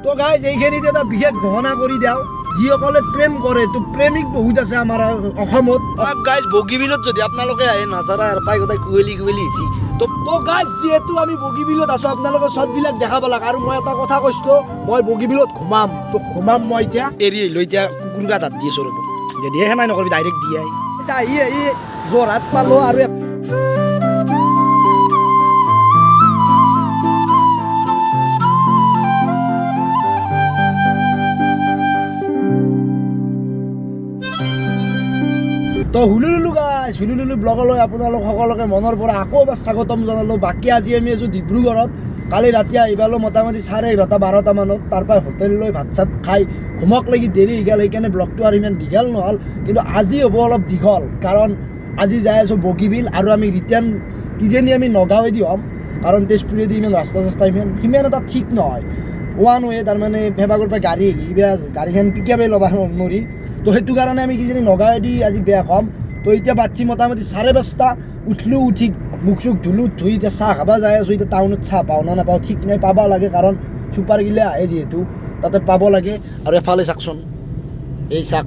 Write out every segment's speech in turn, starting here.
তো গাইজ এইখিনিতে এটা বিশেষ ঘোষণা কৰি দিওঁ যিসকলে প্ৰেম কৰে তো প্ৰেমিক বহুত আছে আমাৰ অসমত গাইজ বগীবিলত যদি আপোনালোকে আহে নাজাৰা আৰু পাই গোটেই কুৱেলি আহিছে তো গাইজ যিহেতু আমি বগীবিলত আছোঁ আপোনালোকে চটবিলাক দেখাব লাগে আৰু মই এটা কথা কৈছিলোঁ মই বগীবিলত ঘুমাম তো ঘুমাম মই এতিয়া এৰি আহিলোঁ এতিয়া কুকুৰ গা তাত দি আছোঁ ৰ'ব দিয়ে নাই নকৰিবি ডাইৰেক্ট দিয়ে আহি যোৰহাট পালোঁ আৰু তো হুলুলুলু গাইজ হুলুলুলু ব্লগলৈ আপোনালোক সকলোকে মনৰ পৰা আকৌ এবাৰ স্বাগতম জনালোঁ বাকী আজি আমি আছোঁ ডিব্ৰুগড়ত কালি ৰাতি আহিবালোঁ মোটামুটি 11:30-12টা মানত তাৰপৰা হোটেললৈ ভাত চাত খাই ঘুমক লাগি দেৰি হৈ গ'ল সেইকাৰণে ব্লগটো আৰু ইমান দীঘল নহ'ল কিন্তু আজি হ'ব অলপ দীঘল কাৰণ আজি যাই আছোঁ বগীবিল আৰু আমি ৰিটাৰ্ণ কিজানি আমি নগাঁৱেদি হ'ম কাৰণ তেজপুৰেদি ইমান ৰাস্তা চাস্তা সিমান এটা ঠিক নহয় ওৱান ৱে তাৰমানে ফেবাগৰ পৰা গাড়ী আহিলে কিবা গাড়ীখন পিকাপেই ল'ব নোৱাৰি তো সেইটো কাৰণে আমি কিজানি নগাঁৱেদি আজি বেয়া কম তো এতিয়া বাচ্ছি মোটামুটি 5:30 উঠলোঁ উঠি মুখ চুখ ধুলোঁ ধুই এতিয়া চাহ খাব যাই আছোঁ এতিয়া টাউনত চাহ পাওঁ না নাপাওঁ ঠিক নাই পাব লাগে কাৰণ ছুপাৰগিলা আহে যিহেতু তাতে পাব লাগে আৰু এফালে চাওকচোন এই চাক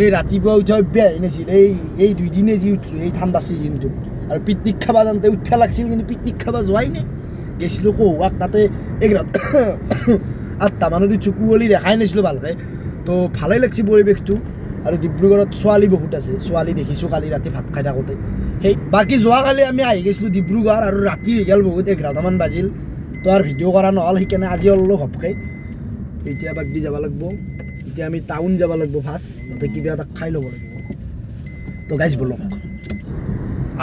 এই ৰাতিপুৱা উঠা বেয়া নাছিল এই 2 দিনে যি উঠলোঁ এই ঠাণ্ডা ছিজনটোত আৰু পিকনিক খাব যাওঁতে উঠিব লাগিছিল কিন্তু পিকনিক খাব যোৱাই নাই গৈছিলোঁ কৌৱাক তাতে 8টা মানত চকু অলি দেখাই নাছিলোঁ ভালকৈ তো ভালেই লাগছে পৰিৱেশটো আৰু ডিব্ৰুগড়ত ছোৱালী বহুত আছে ছোৱালী দেখিছোঁ কালি ৰাতি ভাত খাই থাকোঁতে সেই বাকী যোৱাকালি আমি আহি গৈছিলোঁ ডিব্ৰুগড় আৰু ৰাতি হৈ গ'ল বহুত 11টামান বাজিল তো আৰু ভিডিঅ' কৰা নহ'ল সেইকাৰণে আজি অলপ ঘপকৈ এতিয়া বাক দি যাব লাগিব এতিয়া আমি টাউন যাব লাগিব ফাৰ্ষ্ট তাতে কিবা এটা খাই ল'ব লাগিব তো গাইজ বলক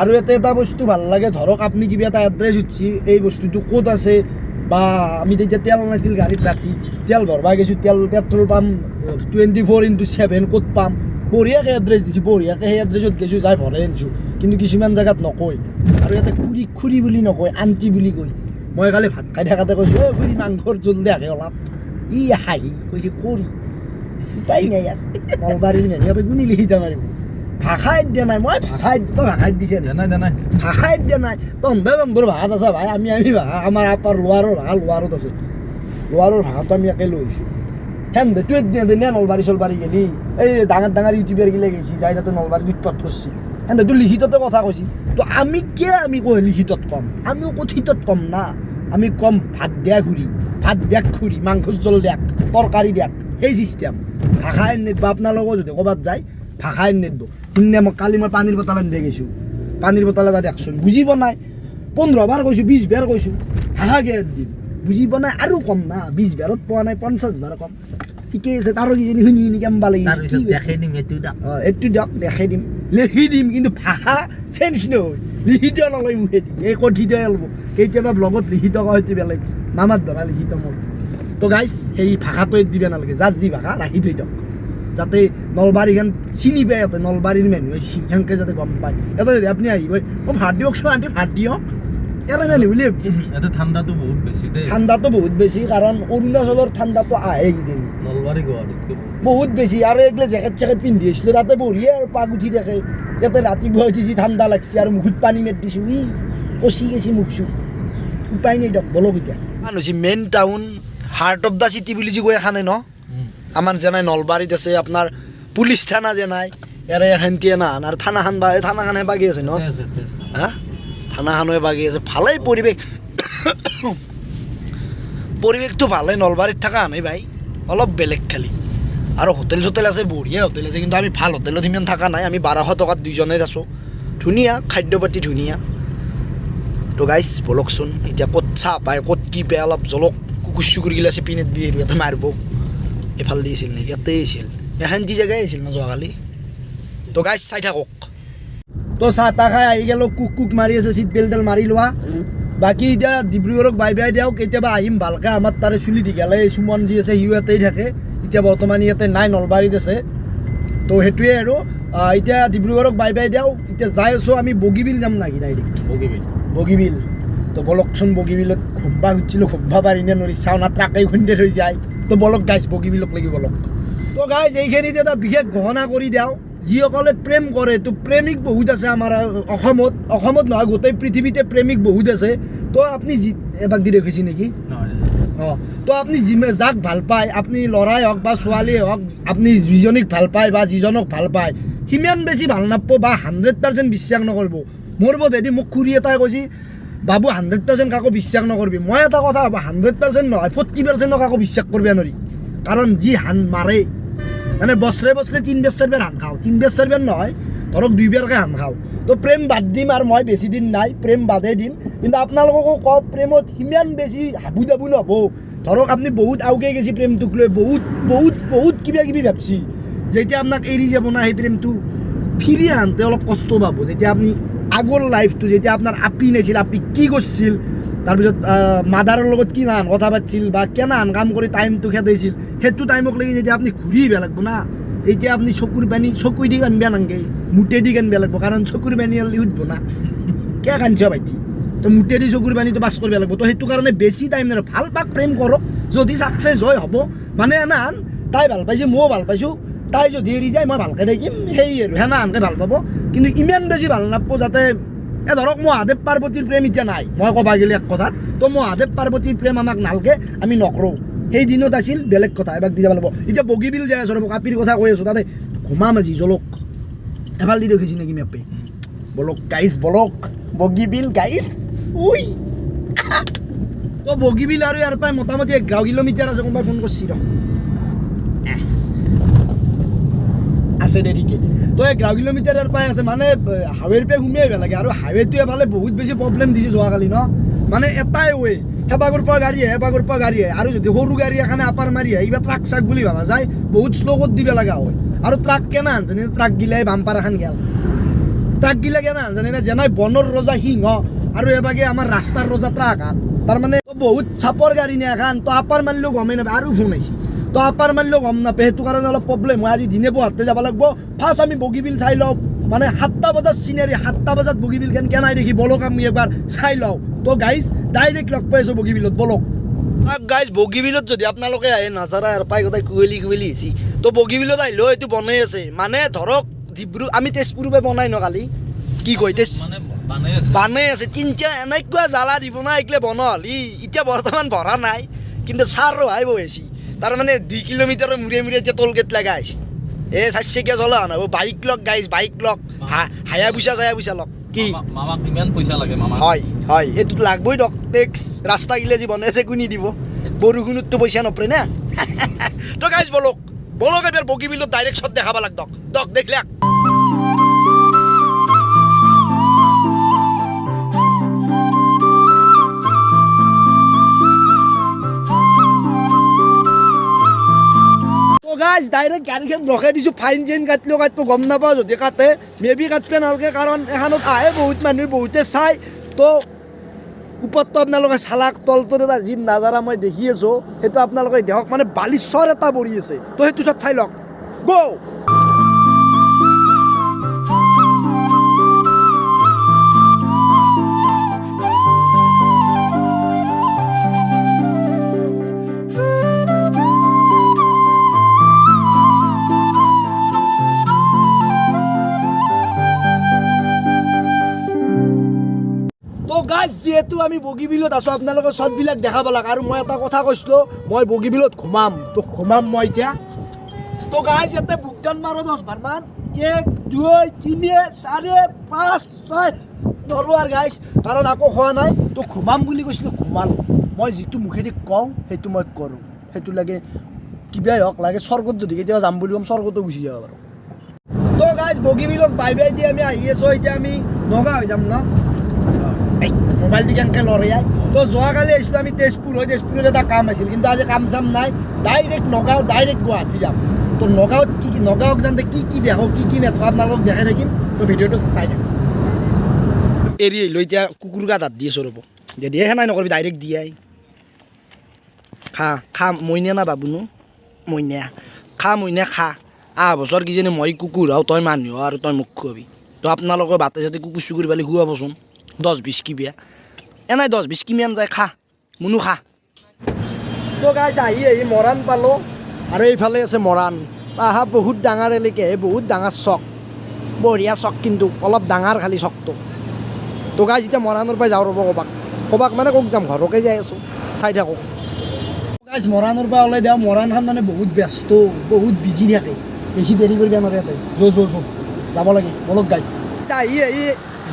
আৰু এটা বস্তু ভাল লাগে ধৰক আপুনি কিবা এটা এড্ৰেছ উঠছি এই বস্তুটো ক'ত আছে বা আমি তেতিয়া তেল নাছিল গাড়ীত ৰাতি তেল ভৰবা গৈছোঁ পেট্ৰল পাম্প 24/7 ক'ত পাম বঢ়িয়াকৈ এড্ৰেছ দিছোঁ বঢ়িয়াকৈ সেই এড্ৰেছত গৈছোঁ যাই ভৰাই আনিছোঁ কিন্তু কিছুমান জেগাত নকয় আৰু ইয়াতে খুৰী বুলি নকয় আণ্টি বুলি কয় মই কালি ভাত খাই থাকাতে কৈছোঁ এই খুৰী মাংসৰ জোল দিয়াকৈ অলপ ই হাঁহি কৈছে কৰি উপায় নাই ইয়াত নলবাৰীৰ মানুহ ইয়াতে গুণি লিখি যাব মাৰিব ভাষাই দিয়া নাই মই ভাষাই তই ভাষাই দিছে নাই ভাষাই দিয়া নাই তহঁতৰ ভাষাত আছে ভাই আমি ভাষা আমাৰ আপাৰ লোৱাৰত আছে লোৱাৰৰ ভাষাটো আমি একে লৈ আহিছোঁ হেন্দে তুই দিনে নলবাৰী চলবাৰী গেলি এই ডাঙৰ ইউটিউবাৰগিলা গৈছি যাই তাতে নলবাৰীত উৎপাত কৰিছি হেন্দে তোৰ লিখিততে কথা কৈছি তো আমি কৈ লিখিতত কম আমিও কথিতত কম না আমি কম ভাত দিয়া খুৰী মাংসৰ জল দিয়াক তৰকাৰী দিয়াক সেই চিষ্টেম ভাষাই নেদব আপোনালোকৰ যদি ক'ৰবাত যায় ভাষাই নেদব সিদিনা কালি মই পানীৰ বটল আনিব গৈছোঁ পানীৰ বটল এটা দেখচোন বুজি পোৱা নাই 15 বাৰ কৈছোঁ 20 বাৰ কৈছোঁ ভাষা গেট দিম বুজি পোৱা নাই আৰু কম না 20 বাৰত পোৱা নাই 50 বাৰ কম ঠিকেই আছে তাৰো কিজানি শুনি কেম ভাল লাগিছে দেখাই দিম এইটো দিয়ক দেখাই দিম লিখি দিম কিন্তু ভাষা চেঞ্জ নহয় লিখিত নলয় মুখেদি এই কথিতই ল'ব কেতিয়াবা ব্লগত লিখিত হয়তো বেলেগ মামাৰ ধৰা লিখিত মোৰ তো গাইজ সেই ভাষাটো দিব নালাগে যাৰ যি ভাষা ৰাখি থৈ দিয়ক যাতে নলবাৰীখন চিনি পায় ইয়াতে নলবাৰীৰ মানুহে সেনেকৈ যাতে গম পায় ইয়াতে যদি আপুনি আহিব ভাত দিয়কচোন আণ্টি ভাত দিয়ক ইয়াতে মানুহ বুলি ঠাণ্ডাটো বহুত বেছি কাৰণ অৰুণাচলৰ ঠাণ্ডাটো আহে কিজানি নলবাৰী গুৱাহাটীতকৈ বহুত বেছি আৰু এইগিলা জেকেট পিন্ধি আহিছিলোঁ তাতে বঢ়িয়া আৰু পাগ উঠি থাকে ইয়াতে ৰাতিপুৱা উঠি যি ঠাণ্ডা লাগছে আৰু মুখত পানী মেদ দিছোঁ কচি গেছি মুখ চুখ উপায় নাই দিয়ক বলক এতিয়া হৈছে main town heart of the city বুলি যি কৈ এখানে ন আমাৰ যেনে নলবাৰীত আছে আপোনাৰ পুলিচ থানা যে নাই ইয়াৰে এখানটিয়ে না আৰু থানাখানে বাগি আছে ন হা থানাখানে বাগি আছে ভালেই পৰিৱেশটো ভালেই নলবাৰীত থকা নাই ভাই অলপ বেলেগ খালি আৰু হোটেল চোটেল আছে বঢ়িয়া হোটেল আছে কিন্তু আমি ভাল হোটেলত ইমান থকা নাই আমি 1200 টকাত দুজনে আছোঁ ধুনীয়া খাদ্য পাতি ধুনীয়া তো গাইজ বলকচোন এতিয়া ক'ত চাহ পায় ক'ত কি পায় অলপ জলক কুকুৰ আছে পিনেট বি ইয়াতে মাৰিব এফাল দিছিল নেকি ইয়াতে আহিছিল এখন যি জেগাই আহিছিল ন যোৱাকালি তো গাইজ চাই থাকক তো চাহ তাহ খাই আহি গেলোঁ কুক মাৰি আছে চিট বেল্টডাল মাৰি লোৱা বাকী এতিয়া ডিব্ৰুগড়ক বাই দিয়ক কেতিয়াবা আহিম ভালকৈ আমাৰ তাৰে চুলি দীঘালে সুমন যি আছে সিও ইয়াতেই থাকে এতিয়া বৰ্তমান ইয়াতে নাই নলবাৰীত আছে তো সেইটোৱে আৰু এতিয়া ডিব্ৰুগড়ক বাই দিয়ক এতিয়া যাই আছোঁ আমি বগীবিল যাম নাকি ডাইৰেক্ট বগীবিল তো বলকচোন বগীবিলত ঘুমবা খুজিছিলোঁ ঘুমবা পাৰি নে নৰি চাওঁ না ট্ৰাকেই খুন্দি থৈ যায় তো বলক গাইজ বগীবিলক লাগি বলক তো গাইজ এইখিনিতে এটা বিশেষ ঘোষণা কৰি দিওঁ যিসকলে প্ৰেম কৰে তো প্ৰেমিক বহুত আছে আমাৰ অসমত নহয় গোটেই পৃথিৱীতে প্ৰেমিক বহুত আছে তো আপুনি এবাক দি দেখিছে নেকি অঁ তো আপুনি যাক ভাল পায় আপুনি ল'ৰাই হওক বা ছোৱালীয়ে হওক আপুনি যিজনীক ভাল পায় বা যিজনক ভাল পায় সিমান বেছি ভাল নাপাব বা 100% বিশ্বাস নকৰিব মোৰ বোধেদি মোক খুৰী এটাই কৈছে বাবু 100% কাকো বিশ্বাস নকৰিবি মই এটা কথা ভাবোঁ 100% নহয় 40% কাকো বিশ্বাস কৰিব নোৱাৰি কাৰণ যি হান মাৰে মানে বছৰে 3 বেৰ হান খাওঁ 3 বেৰ নহয় ধৰক 2 বেৰকৈ হান খাওঁ তো প্ৰেম বাদ দিম আৰু মই বেছি দিন নাই প্ৰেম বাদেই দিম কিন্তু আপোনালোককো কওঁ প্ৰেমত সিমান বেছি হাবু দাবু নহ'ব ধৰক আপুনি বহুত আউকে গেছি প্ৰেমটোক লৈ বহুত কিবা কিবি ভাবছি যেতিয়া আপোনাক এৰি যাব না সেই প্ৰেমটো ফিৰি আনতে অলপ কষ্ট পাব যেতিয়া আপুনি আগৰ লাইফটো যেতিয়া আপোনাৰ আপি নাছিল আপি কি কৰিছিল তাৰপিছত মাদাৰৰ লগত কি নান কথা পাতিছিল বা কেনান কাম কৰি টাইমটো খেদাইছিল সেইটো টাইমক লাগি যেতিয়া আপুনি ঘূৰি আহিব লাগিব না তেতিয়া আপুনি চকুৰ পানী চকুই দি কান্দিব নালাগে মুঠেদি কান্দিব লাগিব কাৰণ চকুৰ পানী হ'লে উঠিব না কিয় কান্দিছ ভাইটি তো মুঠেদি চকুৰ পানীটো পাছ কৰিব লাগিব তো সেইটো কাৰণে বেছি টাইম নাই ভাল পাক প্ৰেম কৰক যদি ছাকচেছ হয় হ'ব মানে এনাহান তাই ভাল পাইছে ময়ো ভাল পাইছোঁ তাই যদি এৰি যায় মই ভালকৈ থাকিম সেই আৰু সেনাহানকৈ ভাল পাব কিন্তু ইমান বেছি ভাল নাপাব যাতে ধৰক মহাদেৱ পাৰ্বতীৰ প্ৰেম এতিয়া নাই মই ক'বা গ'লে এক কথাত তো মহাদেৱ পাৰ্বতীৰ প্ৰেম আমাক নালগে আমি নকৰোঁ সেই দিনত আছিল বেলেগ কথা এবাক দি যাব লাগিব এতিয়া বগীবিল যাই আছোঁ ৰ'ব কাপিৰ কথা কৈ আছোঁ তাতে ঘুমাম আজি জলক এফাল দি দেখিছে নেকি মেপে বলক গাইছ বলক বগীবিল গাইছ উই তো বগীবিল আৰু ইয়াৰ পৰাই মোটামুটি 11 কিলোমিটাৰ আছে কোনোবাই ফোন কৰিছি ৰ আছে দে ঠিকে তো 11 কিলোমিটাৰ ইয়াৰ পৰাই আছে মানে হাইৱেৰ পৰা সোমাই আহিব লাগে আৰু হাইৱেটো এফালে বহুত বেছি প্ৰব্লেম দিছে যোৱাকালি ন মানে এটাই ৱে হেবাগৰ পৰা গাড়ী আহে আৰু যদি সৰু গাড়ী এখানে আপাৰ মাৰি আহে এইবাৰ ট্ৰাক চাক বুলি ভাবা যায় বহুত শ্ল' কৰি দিব লগা হয় আৰু ট্ৰাক কেনে আনজানে ট্ৰাক গিলাই বাম্পাৰ এখন গেল ট্ৰাক গিলা কেনে আনজানে যেনে বনৰ ৰজা সিংহ আৰু এবাগে আমাৰ ৰাস্তাৰ ৰজা ট্ৰাক আন তাৰমানে বহুত চাপৰ গাড়ী নে এখন তো আপাৰ মাৰিলেও গমেই নাপায় আৰু ফোন আহিছে তো আপাৰ মাৰিলেও গম নাপায় সেইটো কাৰণে অলপ প্ৰব্লেম হয় আজি দিনে পুৱাতে যাব লাগিব ফাৰ্ষ্ট আমি বগীবিল চাই লওঁ মানে 7টা বজাত চিনেৰী 7টা বজাত বগীবিলখন কেনাই দেখি বলক আমি এবাৰ চাই লওঁ তো গাইজ ডাইৰেক্ট লগ পাইছোঁ বগীবিলত বলক গাইজ বগীবিলত যদি আপোনালোকে আহে নাজাৰা আৰু পাই গোটেই কুৱেলি আহিছে তো বগীবিলত আহিলেও এইটো বনাই আছে মানে ধৰক ডিব্ৰু আমি তেজপুৰৰ পৰা বনাই ন কালি কি কয় বানাই আছে তিনিটা এনেকুৱা জ্বালা দিব না এইগিলা বনোৱা হ'ল এতিয়া বৰ্তমান ভৰা নাই কিন্তু চাৰ ৰহাই বহিছি তাৰমানে 2 কিলোমিটাৰৰ মূৰে এতিয়া টোল গেট লগা আহিছে এই 4 চলা নাই বাইক লগ গাইজ বাইক লগ হায়া বুচা লগ কি মামাক কিমান পইচা লাগে মামা হয় এইটোত লাগবই দক টেক্স ৰাস্তা গিলা যি বনাইছে কোনি দিব বৰষুণততো পইচা নপৰে না তো গাইজ বলক এবাৰ বগীবিলত ডাইৰেক্ট শ্বট দেখাব লাগ দক দেখলে গাইজ ডাইৰেক্ট গাড়ীখন ৰখাই দিছোঁ ফাইন চেইন কাটিলেও গম নাপাওঁ যদি কাটে মেবি কাটিব নালাগে কাৰণ এখনত আহে বহুত মানুহে বহুতে চাই তো ওপৰতো আপোনালোকে চালাক তলটোত এটা যি নাজাৰা মই দেখি আছোঁ সেইটো আপোনালোকে দেখক মানে বালিচৰ এটা পৰি আছে তো সেইটো চব চাই লওক গ' যিহেতু আমি বগীবিলত আছোঁ আপোনালোকে শ্বটবিলাক দেখাব লাগে আৰু মই এটা কথা কৈছিলোঁ মই বগীবিলত ঘুমাম মই এতিয়া তো গাইজ ইয়াতে বুকদান মাৰো 10 বাৰমান 1 2 3 4 5 6 নৰো আৰু গাইজ কাৰণ আকৌ খোৱা নাই তো ঘুমাম বুলি কৈছিলোঁ ঘুমালোঁ মই যিটো মুখেদি কওঁ সেইটো মই কৰোঁ সেইটো লাগে কিবাই হওক লাগে স্বৰ্গত যদি কেতিয়াবা যাম বুলি ক'ম স্বৰ্গতো গুচি যাব পাৰোঁ তো গাইজ বগীবিলক বাই দি আমি আহি আছোঁ এতিয়া আমি নগাঁও হৈ যাম ন মোবাইল দি কেনেকৈ লৰাই তো যোৱাকালি আহিছিলোঁ আমি তেজপুৰত এটা কাম আছিল কিন্তু আজি কাম চাম নাই ডাইৰেক্ট নগাঁও ডাইৰেক্ট গুৱাহাটী যাম তো নগাঁৱত নগাঁৱত যাওঁতে কি দেখোঁ কি নেথাকোঁ আপোনালোকক দেখাই থাকিম তো ভিডিঅ'টো চাই থাকিম এৰি আহিলোঁ এতিয়া কুকুৰ গাত হাত দি আছোঁ ৰ'ব যদি সেনাই নকৰিবি ডাইৰেক্ট দিয়াই খা মইনা না বাবুনো মইনা খা বছৰ কিজানি মই কুকুৰ হওঁ তই মানুহ আৰু তই মোক খুৱাবি তো আপোনালোকৰ বাটে চাতে কুকুৰ চুকুৰ পালি খুৱাবচোন 10-20 কিবিয়া এনাই 10-20 কিমান যায় খা মুনু খা তো গাইজ আহি মৰাণ পালোঁ আৰু এইফালে আছে মৰাণ আহা বহুত ডাঙৰ এলেকে বহুত ডাঙৰ চক বঢ়িয়া চক কিন্তু অলপ ডাঙৰ খালি চকটো তো গাইজ এতিয়া মৰাণৰ পৰা যাওঁ ৰ'ব ক'বাক মানে ক'ক যাম ঘৰকে যাই আছোঁ চাই থাকক গাইজ মৰাণৰ পৰা ওলাই দিয়া মৰাণখন মানে বহুত ব্যস্ত বহুত বিজি থাকে বেছি দেৰি কৰিব নোৱাৰে ইয়াতে যাব লাগে বলক গাইজ আহি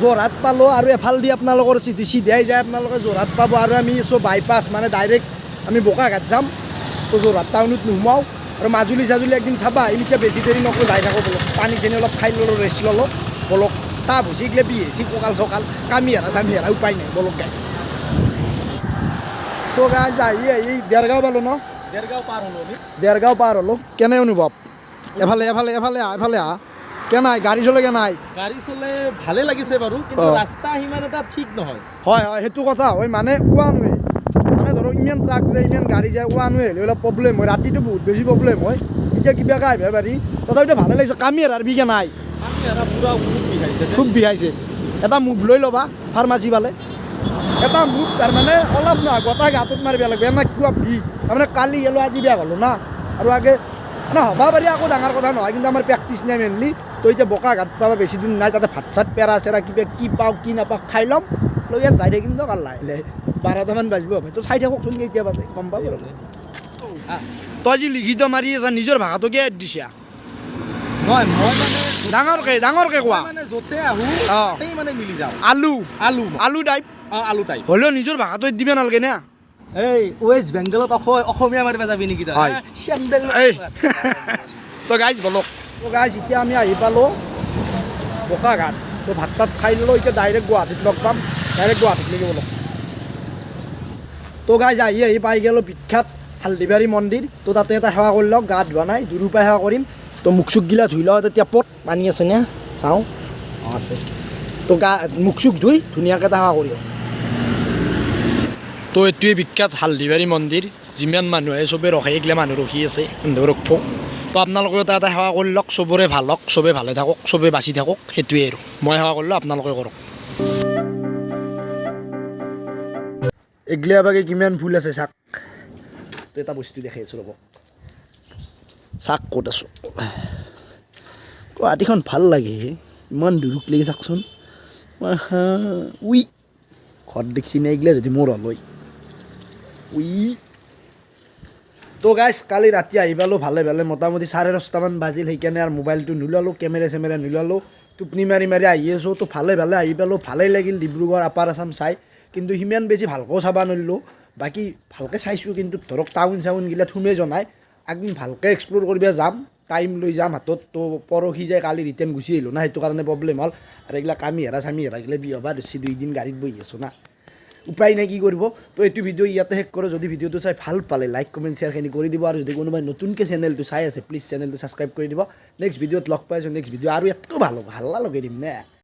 যোৰহাট পালোঁ আৰু এফালেদি আপোনালোকৰ চিধাই যায় আপোনালোকে যোৰহাট পাব আৰু আমি চব বাইপাছ মানে ডাইৰেক্ট আমি বোকাঘাট যাম তো যোৰহাট টাউনত নোসোমাওঁ আৰু মাজুলী চাজুলী একদিন চাবা এতিয়া বেছি দেৰি নকৰোঁ যাই থাকোঁ বলক পানী চানী অলপ খাই ল'লোঁ ৰেষ্ট ল'লোঁ বলক তাপ হৈছে এইগিলা বিহেছি কঁকাল চকাল কামি হেৰা উপায় নাই বলক গাইজ তো গাইজ আহি দেৰগাঁও পালোঁ ন দেৰগাঁও পাৰ হ'লোঁ কেনে অনুভৱ এফালে আহা কেনাই গাড়ী চলে কেনাই গাড়ী চলে ভালে লাগিছে বাৰু কিন্তু ৰাস্তা সিমান এটা ঠিক নহয় হয় সেইটো কথা হয় মানে ওৱান ৱে মানে ধৰক ইমান ট্ৰাক যায় ইমান গাড়ী যায় ওৱান ৱে হ'লে অলপ প্ৰব্লেম হয় ৰাতিটো বহুত বেছি প্ৰব্লেম হয় এতিয়া কিবাকৈ আহিব পাৰি তথাপিতো ভালে লাগিছে কামি আৰু বিঘা নাই খুব বিষাইছে এটা মুভ লৈ ল'বা ফাৰ্মাচী পালে এটা মুভ তাৰমানে অলপ নহয় গোটাই গাঁতত মাৰিব লাগিব এনে কিবা বিষ তাৰমানে কালি গ'লোঁ আজি বেয়া হ'লোঁ না আৰু আগে না হ'ব পাৰি আকৌ ডাঙৰ কথা নহয় কিন্তু আমাৰ প্ৰেক্টিচ নাই মেইনলি তো এতিয়া বোকাঘাট পাবা বেছি দিন নাই তাতে ভাত চাত পেৰা চেৰা কিবা কি পাওঁ কি নাপাওঁ খাই ল'ম লৈ ইয়াত যাই থাকিম তো কাল লাহে লাহে 12টামান বাজিব তো চাই থাককচোন কেতিয়া বাজে গম পাব তই যি লিখিত মাৰি আছা নিজৰ ভাষাটো কিয় দিছা নহয় মই মানে ডাঙৰকে কোৱা মানে য'তে আহোঁ তাতেই মানে মিলি যাওঁ আলু টাইপ আলু টাইপ হ'লেও নিজৰ ভাষাটো দিব নালাগে না এই ৱেষ্ট বেংগলত অসমীয়া মাৰিব যাবি নেকি তই হয়। চেণ্ডেল এই তো গাইজ বলক তো গাইজ এতিয়া আমি আহি পালোঁ বোকাঘাট তো ভাত তাত খাই ল'লোঁ এতিয়া ডাইৰেক্ট গুৱাহাটীত লগ পাম ডাইৰেক্ট গুৱাহাটীত লাগি বলক তো গাইজ আহি পাই গ'লোঁ বিখ্যাত হালদিবাৰী মন্দিৰ তো তাতে এটা সেৱা কৰি লওক গা ধোৱা নাই দূৰৰ পৰা সেৱা কৰিম তো মুখ চুকগিলা ধুই লওঁ তেতিয়া পট পানী আছে নে চাওঁ আছে তো মুখ চুক ধুই ধুনীয়াকৈ এটা সেৱা কৰি তো এইটোৱে বিখ্যাত হালদিবাৰী মন্দিৰ যিমান মানুহ আহে চবেই ৰখে এইগিলা মানুহ ৰখি আছে ৰখিব তো আপোনালোকেও এটা সেৱা কৰি লওক চবৰে ভাল হওক চবেই ভালে থাকক চবেই বাচি থাকক সেইটোৱে আৰু মই সেৱা কৰিলোঁ আপোনালোকে কৰক এগিলা বাগে কিমান ফুল আছে চাক তো এটা বস্তু দেখাই আছোঁ ৰ'ব চাক ক'ত আছোঁ গুৱাহাটীখন ভাল লাগে ইমান দূৰক লাগি চাওকচোন উই ঘৰত দেখছি নে এইগিলা যদি মোৰ হলই উই তো গাইজ কালি ৰাতি আহি পালোঁ ভালে মোটামুটি 10:30মান বাজিল সেইকাৰণে আৰু মোবাইলটো নোলালোঁ কেমেৰা চেমেৰা নোলালোঁ টোপনি মাৰি আহি আছোঁ তো ভালে আহি পালোঁ ভালেই লাগিল ডিব্ৰুগড় আপাৰ আছাম চাই কিন্তু সিমান বেছি ভালকৈও চাব নোৱাৰিলোঁ বাকী ভালকৈ চাইছোঁ কিন্তু ধৰক টাউন চাউনগিলাত সোমে জনাই একদিন ভালকৈ এক্সপ্ল'ৰ কৰিব যাম টাইম লৈ যাম হাতত তো পৰহি যায় কালি ৰিটাৰ্ণ গুচি আহিলোঁ না সেইটো কাৰণে প্ৰব্লেম হ'ল আৰু এইগিলা কামি হেৰা এইগিলা বিয়া বা বেছি 2 দিন গাড়ীত বহি আছোঁ না উপায় নাই কি কৰিব তো এইটো ভিডিঅ' ইয়াতে শেষ কৰোঁ যদি ভিডিঅ'টো চাই ভাল পালে লাইক কমেণ্ট শ্বেয়াৰখিনি কৰি দিব আৰু যদি কোনোবাই নতুনকৈ চেনেলটো চাই আছে প্লিজ চেনেলটো ছাবস্ক্ৰাইব কৰি দিব নেক্সট ভিডিঅ'ত লগ পাইছোঁ নেক্সট ভিডিঅ' আৰু এতকৈ ভাল হ'ব হাল্লা লগাই দিম নে